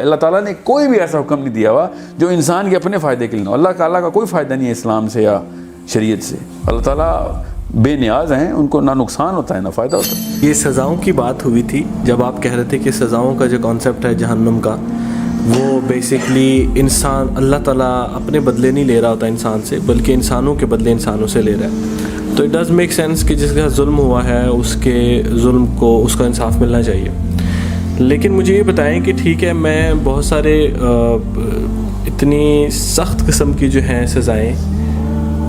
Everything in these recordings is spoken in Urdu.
اللہ تعالیٰ نے کوئی بھی ایسا حکم نہیں دیا ہوا جو انسان کے اپنے فائدے کے لیے نہ ہو. اللہ تعالیٰ کا کوئی فائدہ نہیں ہے اسلام سے یا شریعت سے. اللہ تعالیٰ بے نیاز ہیں, ان کو نہ نقصان ہوتا ہے نہ فائدہ ہوتا ہے. یہ سزاؤں کی بات ہوئی تھی جب آپ کہہ رہے تھے کہ سزاؤں کا جو کانسیپٹ ہے جہنم کا, وہ بیسکلی انسان, اللہ تعالیٰ اپنے بدلے نہیں لے رہا ہوتا انسان سے, بلکہ انسانوں کے بدلے انسانوں سے لے رہا ہے. تو اٹ ڈز میک سینس کہ جس کا ظلم ہوا ہے اس کے ظلم کو اس کا انصاف ملنا چاہیے. لیکن مجھے یہ بتائیں کہ ٹھیک ہے, میں بہت سارے اتنی سخت قسم کی جو ہیں سزائیں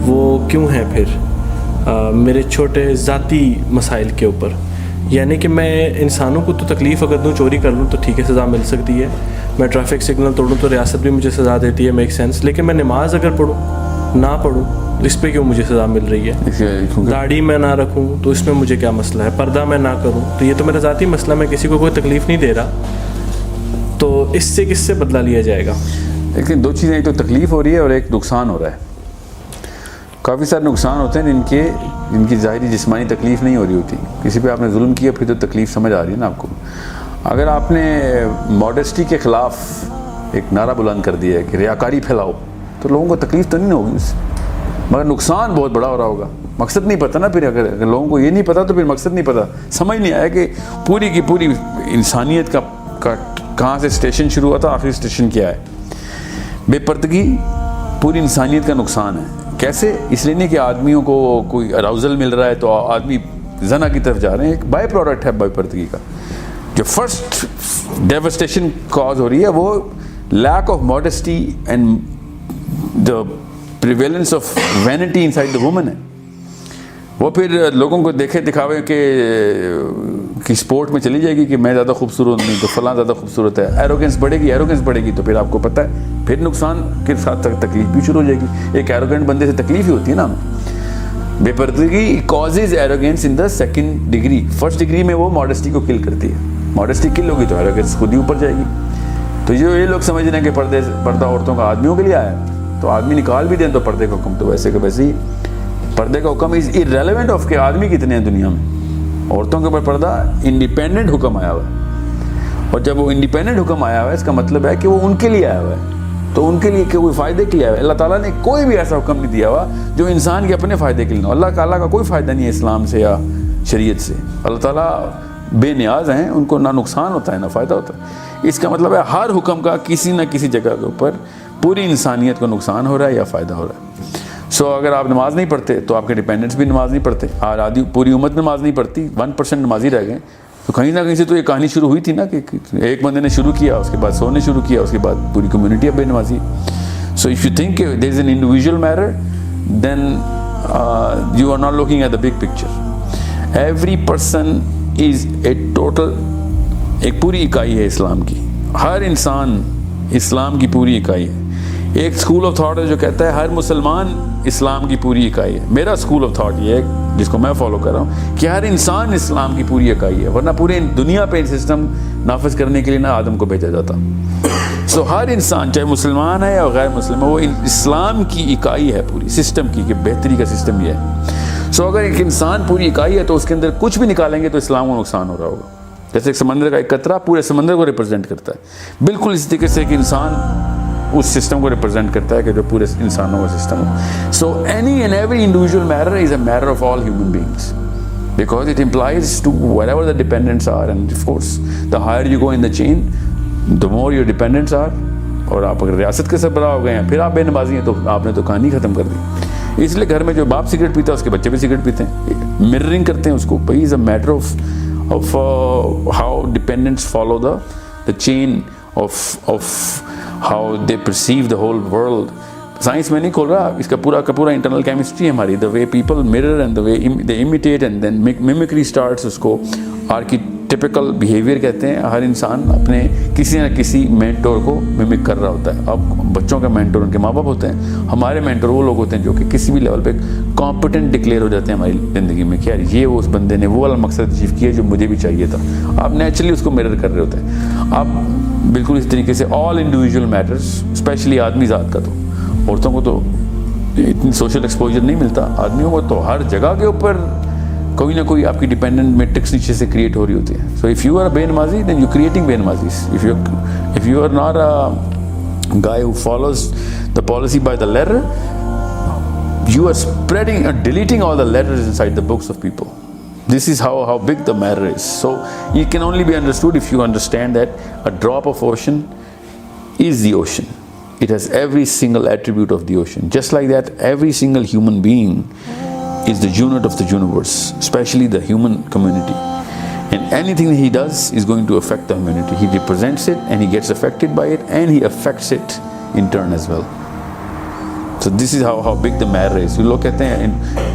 وہ کیوں ہیں پھر میرے چھوٹے ذاتی مسائل کے اوپر؟ یعنی کہ میں انسانوں کو تو تکلیف اگر دوں, چوری کر لوں تو ٹھیک ہے سزا مل سکتی ہے, میں ٹریفک سگنل توڑوں تو ریاست بھی مجھے سزا دیتی ہے, میک سینس. لیکن میں نماز اگر پڑھوں, نہ پڑھوں, اس پہ کیوں مجھے سزا مل رہی ہے؟ داڑھی میں نہ رکھوں تو اس میں مجھے کیا مسئلہ ہے؟ پردہ میں نہ کروں تو یہ تو میرا ذاتی مسئلہ, میں کسی کو کوئی تکلیف نہیں دے رہا, تو اس سے کس سے بدلہ لیا جائے گا؟ لیکن دو چیزیں, ایک تو تکلیف ہو رہی ہے اور ایک نقصان ہو رہا ہے. کافی سارے نقصان ہوتے ہیں جن کی ظاہری جسمانی تکلیف نہیں ہو رہی ہوتی. کسی پہ آپ نے ظلم کیا پھر تو تکلیف سمجھ آ رہی ہے نا آپ کو. اگر آپ نے ماڈسٹی کے خلاف ایک نعرہ بلند کر دیا ہے کہ ریاکاری پھیلاؤ, تو لوگوں کو تکلیف تو نہیں ہوگی اس سے, مگر نقصان بہت بڑا ہو رہا ہوگا. مقصد نہیں پتہ نا پھر, اگر لوگوں کو یہ نہیں پتہ تو پھر مقصد نہیں پتہ, سمجھ نہیں آیا کہ پوری کی پوری انسانیت کا کہاں سے اسٹیشن شروع ہوا تھا, آخری اسٹیشن کیا ہے. بے پردگی پوری انسانیت کا نقصان ہے. کیسے؟ اس لیے نہیں کہ آدمیوں کو کوئی اراؤزل مل رہا ہے تو آدمی زنا کی طرف جا رہے ہیں. ایک بائی پروڈکٹ ہے بے پردگی کا. جو فرسٹ ڈیوسٹیشن کاز ہو رہی ہے وہ lack of modesty and the prevalence of vanity inside the woman ہے. وہ پھر لوگوں کو دیکھے دکھاوے کہ سپورٹ میں چلی جائے گی کہ میں زیادہ خوبصورت نہیں تو فلاں زیادہ خوبصورت ہے. ایروگنس بڑھے گی تو پھر آپ کو پتہ ہے پھر نقصان کے ساتھ تکلیف بھی شروع ہو جائے گی. ایک ایروگنٹ بندے سے تکلیف ہی ہوتی ہے نا. بے پردگی causes arrogance in the second degree. First degree میں وہ ماڈسٹی کو کل کرتی ہے. ماڈسٹی کل ہوگی تو ایروگنس خود ہی اوپر جائے گی. تو یہ لوگ سمجھ رہے ہیں کہ پردہ عورتوں کا آدمیوں کے لیے آیا ہے, تو آدمی نکال بھی دیں تو پردے کا حکم تو ویسے کہ ویسے ہی پردے کا حکم از ارریلیونٹ آف کہ آدمی کتنے ہیں دنیا میں. عورتوں کے اوپر پردہ انڈیپینڈنٹ حکم آیا ہوا ہے, اور جب وہ انڈیپینڈنٹ حکم آیا ہوا ہے اس کا مطلب ہے کہ وہ ان کے لیے آیا ہوا ہے, تو ان کے لیے کہ کوئی فائدے کے لیے آیا ہوا ہے. اللہ تعالیٰ نے کوئی بھی ایسا حکم نہیں دیا ہوا جو انسان کے اپنے فائدے کے لیے نہ ہو. اللہ تعالیٰ کا کوئی فائدہ نہیں ہے اسلام سے یا شریعت سے. اللہ تعالیٰ بے نیاز ہیں, ان کو نہ نقصان ہوتا ہے نہ فائدہ ہوتا ہے. اس کا مطلب ہے ہر حکم کا کسی نہ کسی جگہ کے اوپر پوری انسانیت کو نقصان ہو رہا ہے یا فائدہ ہو رہا ہے. اگر آپ نماز نہیں پڑھتے تو آپ کے ڈیپینڈنٹس بھی نماز نہیں پڑھتے, اور پوری امت نماز نہیں پڑھتی, 1% نمازی رہ گئے. تو کہیں نہ کہیں سے تو یہ کہانی شروع ہوئی تھی نا کہ ایک بندے نے شروع کیا, اس کے بعد 100 نے شروع کیا, اس کے بعد پوری کمیونٹی اب بے نمازی. So if you think there is an individual matter then you are not looking at the big picture. Every person is a total, ایک پوری اکائی ہے اسلام کی. ہر انسان اسلام کی پوری اکائی ہے. ایک اسکول آف تھاٹ ہے جو کہتا ہے ہر مسلمان اسلام کی پوری اکائی ہے. میرا اسکول آف تھاٹ یہ ہے جس کو میں فالو کر رہا ہوں کہ ہر انسان اسلام کی پوری اکائی ہے, ورنہ پورے دنیا پہ سسٹم نافذ کرنے کے لیے نہ آدم کو بھیجا جاتا. سو ہر انسان چاہے مسلمان ہے یا غیر مسلم ہے, وہ اسلام کی اکائی ہے پوری سسٹم کی, کہ بہتری کا سسٹم یہ ہے. سو اگر ایک انسان پوری اکائی ہے تو اس کے اندر کچھ بھی نکالیں گے تو اسلام کو نقصان ہو رہا ہوگا. جیسے ایک سمندر کا ایک قطرہ پورے سمندر کو ریپرزینٹ کرتا ہے, بالکل اس طریقے سے ایک انسان اس سسٹم کو ریپرزینٹ کرتا ہے کہ جو پورے انسانوں کا سسٹم ہو. So any and every individual matter is a matter of all human beings, because it implies to wherever the dependents are, and of course the higher you go in the chain the more your dependents are. اور آپ اگر ریاست کے سربراہ ہو گئے ہیں پھر آپ بے نمازی ہیں تو آپ نے تو کہانی ختم کر دی. اس لیے گھر میں جو باپ سگریٹ پیتا ہے اس کے بچے بھی سگریٹ پیتے ہیں, مررنگ کرتے ہیں اس کو. بھائی is a matter of how dependents follow the chain of how they perceive the whole world. Science میں نہیں کھول رہا, اس کا پورا کا پورا انٹرنل کیمسٹری ہے ہماری. the way people mirror and the way they imitate and then mimicry starts. اس کو آرکیٹیپیکل بیہیویئر کہتے ہیں. ہر انسان اپنے کسی نہ کسی مینٹور کو ممک کر رہا ہوتا ہے. اب بچوں کا مینٹور ان کے ماں باپ ہوتے ہیں, ہمارے مینٹور وہ لوگ ہوتے ہیں جو کہ کسی بھی لیول پہ کمپیٹنٹ ڈکلیئر ہو جاتے ہیں ہماری زندگی میں کہ یار یہ وہ اس بندے نے وہ والا مقصد اچیو کیا جو مجھے بھی چاہیے تھا. آپ نیچرلی اس کو میرر کر رہے ہوتے ہیں. آپ بالکل اس طریقے سے آل انڈیویژل میٹرز, اسپیشلی آدمی ذات کا, تو عورتوں کو تو اتنی سوشل ایکسپوجر نہیں ملتا. آدمیوں کو تو ہر جگہ کے اوپر کوئی نہ کوئی آپ کی ڈیپینڈنٹ میٹرکس نیچے سے کریٹ ہو رہی ہوتی ہے. سو اف یو آر بے نمازی دین یو کریٹنگ بے نمازیز. If you are not a guy who follows the policy by the letter, you are spreading and deleting all the letters inside the books of people. This is how big the matter is. So it can only be understood if you understand that a drop of ocean is the ocean. It has every single attribute of the ocean. Just like that, every single human being is the unit of the universe, especially the human community. And anything that he does is going to affect the humanity. He represents it and he gets affected by it and he affects it in turn as well. So this is how big the matter is. You look at the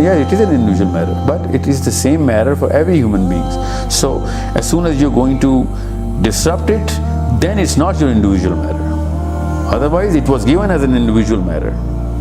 yeah, it is an individual matter, but it is the same matter for every human beings. So as soon as you're going to disrupt it, then it's not your individual matter. Otherwise, it was given as an individual matter.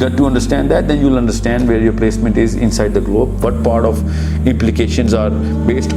get to understand that, then you'll understand where your placement is inside the globe, what part of implications are based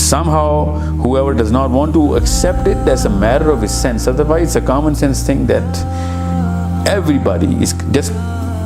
somehow whoever does not want to accept it, that's a matter of his sense. Otherwise it's a common sense thing that everybody is just.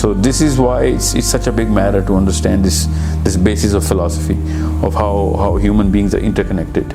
So this is why it's such a big matter to understand this basis of philosophy of how human beings are interconnected.